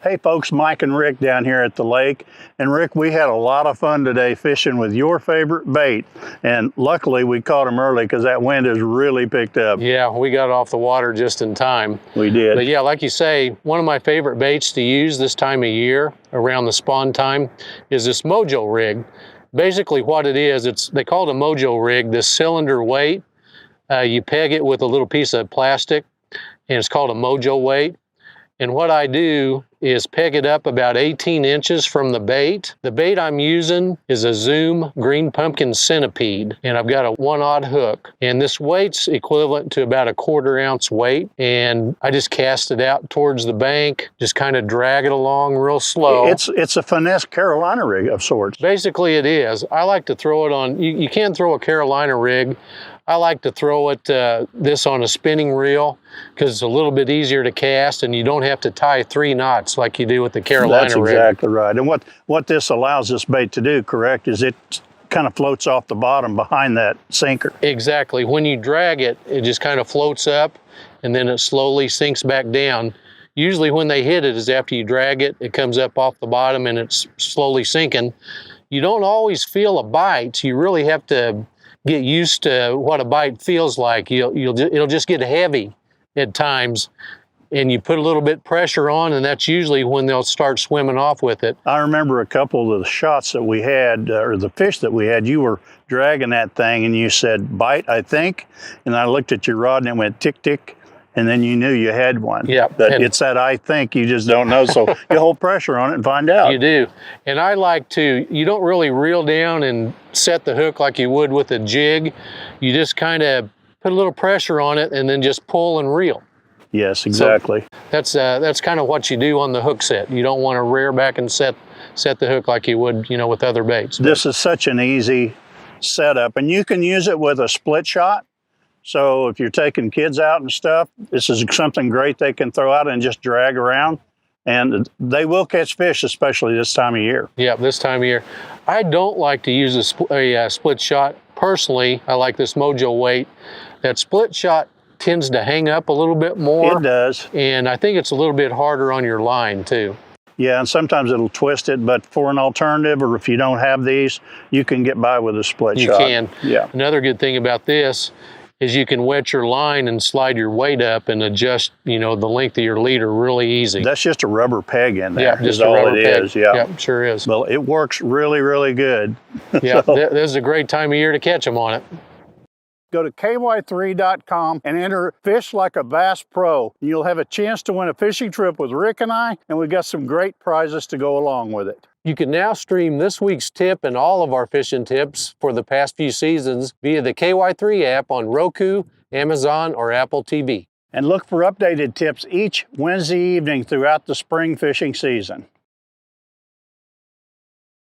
Hey folks, Mike and Rick down here at the lake. And Rick, we had a lot of fun today fishing with your favorite bait. And luckily we caught them early because that wind has really picked up. Yeah, we got off the water just in time. We did. But yeah, like you say, one of my favorite baits to use this time of year around the spawn time is this Mojo rig. Basically what it is, they call it a Mojo rig, this cylinder weight. You peg it with a little piece of plastic and it's called a Mojo weight. And what I do is peg it up about 18 inches from the bait. The bait I'm using is a Zoom green pumpkin centipede, and I've got a 1/0 hook. And this weight's equivalent to about a 1/4 ounce weight. And I just cast it out towards the bank, just kind of drag it along real slow. It's a finesse Carolina rig of sorts. Basically it is. I like to throw it on, you can throw a Carolina rig. I like to throw it this on a spinning reel because it's a little bit easier to cast and you don't have to tie 3 knots like you do with the Carolina rig. That's exactly right. And what this allows this bait to do, correct, is it kind of floats off the bottom behind that sinker. Exactly. When you drag it, it just kind of floats up and then it slowly sinks back down. Usually when they hit it is after you drag it, it comes up off the bottom and it's slowly sinking. You don't always feel a bite. You really have to get used to what a bite feels like. It'll just get heavy at times, and you put a little bit pressure on, and that's usually when they'll start swimming off with it. I remember a couple of the shots that we had, or the fish that we had, you were dragging that thing and you said, bite, I think, and I looked at your rod and it went tick, tick, and then you knew you had one. Yeah. But it's that I think, you just don't know, so you hold pressure on it and find out. You do. And I like to, you don't really reel down and set the hook like you would with a jig. You just kind of put a little pressure on it and then just pull and reel. Yes, exactly. So that's kind of what you do on the hook set. You don't want to rear back and set the hook like you would, with other baits. This is such an easy setup, and you can use it with a split shot. So if you're taking kids out and stuff, this is something great they can throw out and just drag around. And they will catch fish, especially this time of year. Yeah, this time of year. I don't like to use a split shot. Personally, I like this Mojo weight. That split shot tends to hang up a little bit more. It does. And I think it's a little bit harder on your line too. Yeah, and sometimes it'll twist it, but for an alternative, or if you don't have these, you can get by with a split shot. You can. Yeah. Another good thing about this is you can wet your line and slide your weight up and adjust, the length of your leader really easy. That's just a rubber peg in there. Yeah, just a rubber peg. Yeah. Yep, sure is. Well, it works really, really good. Yeah, this is a great time of year to catch them on it. Go to ky3.com and enter Fish Like a Bass Pro. You'll have a chance to win a fishing trip with Rick and I, and we've got some great prizes to go along with it. You can now stream this week's tip and all of our fishing tips for the past few seasons via the KY3 app on Roku, Amazon, or Apple TV. And look for updated tips each Wednesday evening throughout the spring fishing season.